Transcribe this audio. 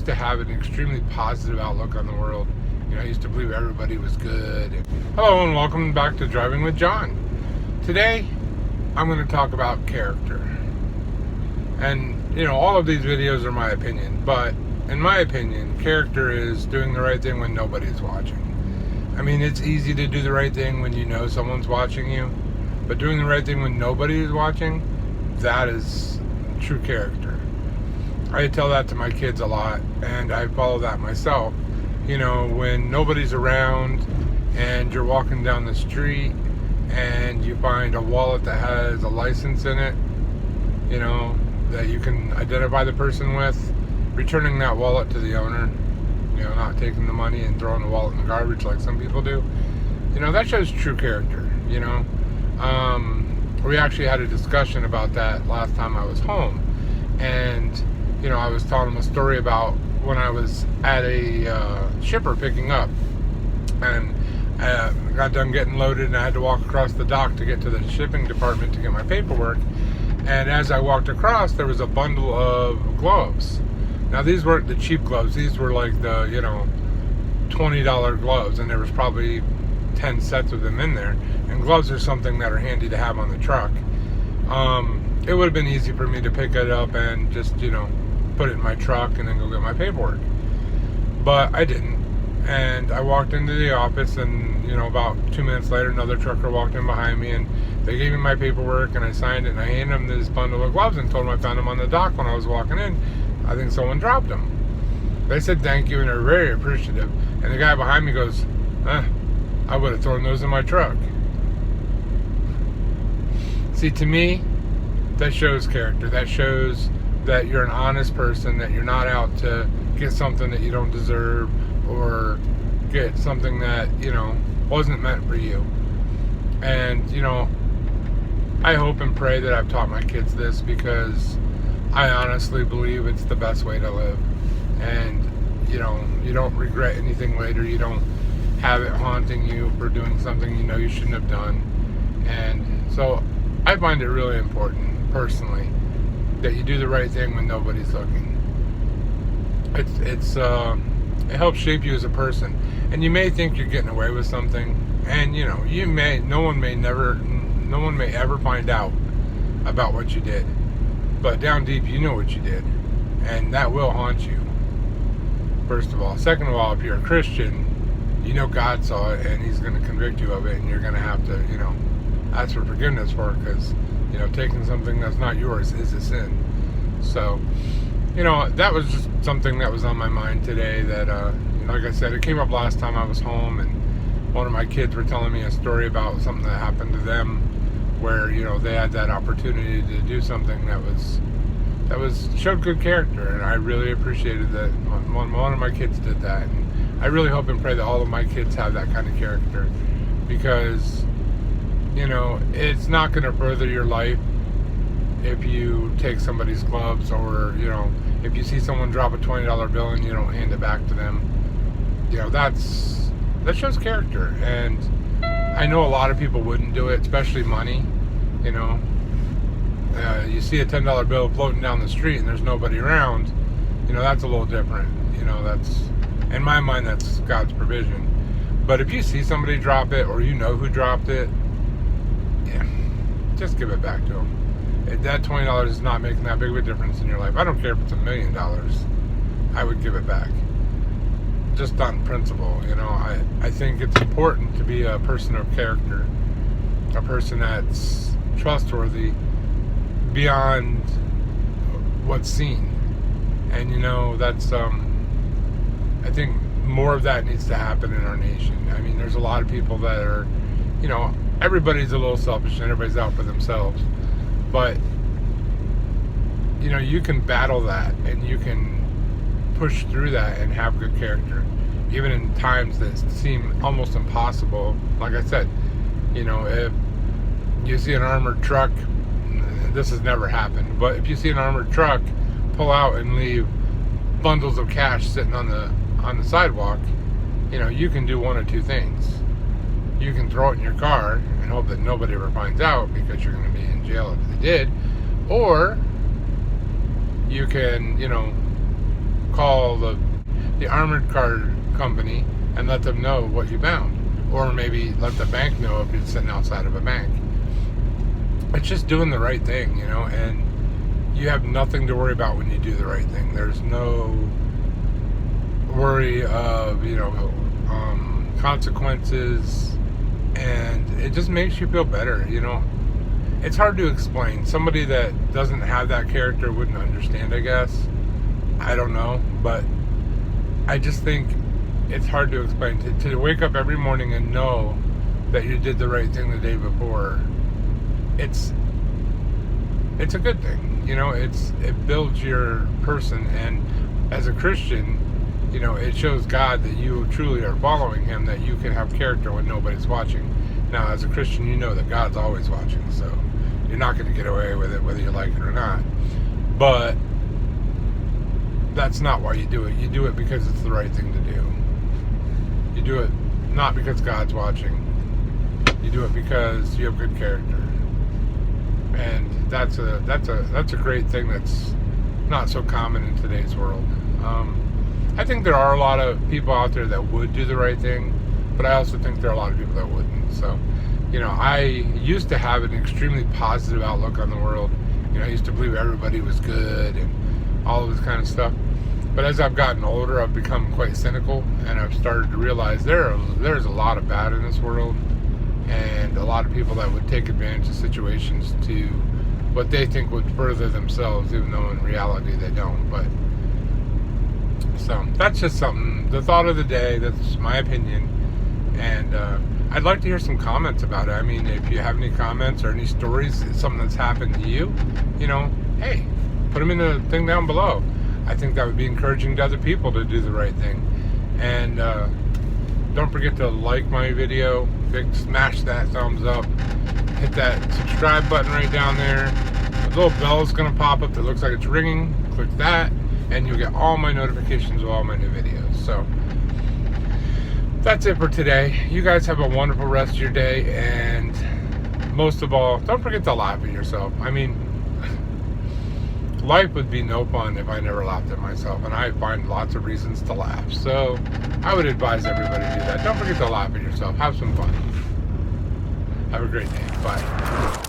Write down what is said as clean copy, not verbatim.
to have an extremely positive outlook on the world. I used to believe everybody was good. Hello and welcome back to Driving with John. Today, I'm going to talk about character. And, all of these videos are my opinion, but in my opinion, character is doing the right thing when nobody's watching. I mean, it's easy to do the right thing when you know someone's watching you, but doing the right thing when nobody is watching, that is true character. I tell that to my kids a lot, and I follow that myself. When nobody's around and you're walking down the street and you find a wallet that has a license in it, that you can identify the person with, returning that wallet to the owner, not taking the money and throwing the wallet in the garbage like some people do, that shows true character. We actually had a discussion about that last time I was home, and I was telling them a story about when I was at a shipper picking up, and got done getting loaded, and I had to walk across the dock to get to the shipping department to get my paperwork. And as I walked across, there was a bundle of gloves. Now, these weren't the cheap gloves. These were like the, $20 gloves, and there was probably 10 sets of them in there. And gloves are something that are handy to have on the truck. It would have been easy for me to pick it up and just, put it in my truck and then go get my paperwork. But I didn't. And I walked into the office, and, about 2 minutes later, another trucker walked in behind me, and they gave me my paperwork, and I signed it, and I handed them this bundle of gloves and told them I found them on the dock when I was walking in. I think someone dropped them. They said thank you, and they're very appreciative. And the guy behind me goes, I would have thrown those in my truck. See, to me, that shows character. That shows that you're an honest person, that you're not out to get something that you don't deserve or get something that, wasn't meant for you. And, I hope and pray that I've taught my kids this, because I honestly believe it's the best way to live. And, you don't regret anything later. You don't have it haunting you for doing something you shouldn't have done. And so I find it really important, personally, that you do the right thing when nobody's looking. It helps shape you as a person. And you may think you're getting away with something, and no one may ever find out about what you did. But down deep, you know what you did, and that will haunt you. First of all. Second of all, if you're a Christian, God saw it, and He's going to convict you of it, and you're going to have to, ask for forgiveness for it, because taking something that's not yours is a sin. So, that was just something that was on my mind today. That, like I said, it came up last time I was home, and one of my kids were telling me a story about something that happened to them, where they had that opportunity to do something that showed good character, and I really appreciated that one of my kids did that. And I really hope and pray that all of my kids have that kind of character, because it's not going to further your life if you take somebody's gloves, or if you see someone drop a $20 bill and you don't hand it back to them. That shows character. And I know a lot of people wouldn't do it, especially money. You see a $10 bill floating down the street and there's nobody around, that's a little different. That's, in my mind, that's God's provision. But if you see somebody drop it, or who dropped it, just give it back to them. That $20 is not making that big of a difference in your life. I don't care if it's $1 million. I would give it back. Just on principle, I think it's important to be a person of character, a person that's trustworthy beyond what's seen. And that's I think more of that needs to happen in our nation. I mean, there's a lot of people that are, everybody's a little selfish and everybody's out for themselves. But you can battle that, and you can push through that and have good character, even in times that seem almost impossible. Like I said, if you see an armored truck, this has never happened, but if you see an armored truck pull out and leave bundles of cash sitting on the sidewalk, you can do one of two things. You can throw it in your car and hope that nobody ever finds out, because you're going to be in jail if they did, or you can, call the armored car company and let them know what you found. Or maybe let the bank know if you're sitting outside of a bank. It's just doing the right thing, and you have nothing to worry about when you do the right thing. There's no worry of, consequences, and it just makes you feel better, It's hard to explain. Somebody that doesn't have that character wouldn't understand, I guess. I don't know, but I just think it's hard to explain. To wake up every morning and know that you did the right thing the day before, it's a good thing, it builds your person, and as a Christian, it shows God that you truly are following Him, that you can have character when nobody's watching. Now, as a Christian, you know that God's always watching, so you're not going to get away with it whether you like it or not. But that's not why you do it. You do it because it's the right thing to do. You do it not because God's watching. You do it because you have good character. And that's a great thing that's not so common in today's world. I think there are a lot of people out there that would do the right thing, but I also think there are a lot of people that wouldn't. So, I used to have an extremely positive outlook on the world. I used to believe everybody was good and all of this kind of stuff. But as I've gotten older, I've become quite cynical, and I've started to realize there's a lot of bad in this world, and a lot of people that would take advantage of situations to what they think would further themselves, even though in reality they don't. But so that's just something, the thought of the day. That's my opinion, and I'd like to hear some comments about it. I mean, if you have any comments or any stories, something that's happened to you, hey, put them in the thing down below. I think that would be encouraging to other people to do the right thing. And don't forget to like my video, smash that thumbs up, hit that subscribe button right down there. The little bell is going to pop up that looks like it's ringing. Click that, and you'll get all my notifications of all my new videos. So that's it for today. You guys have a wonderful rest of your day, and most of all, don't forget to laugh at yourself. I mean, life would be no fun if I never laughed at myself, and I find lots of reasons to laugh. So I would advise everybody to do that. Don't forget to laugh at yourself. Have some fun. Have a great day. Bye.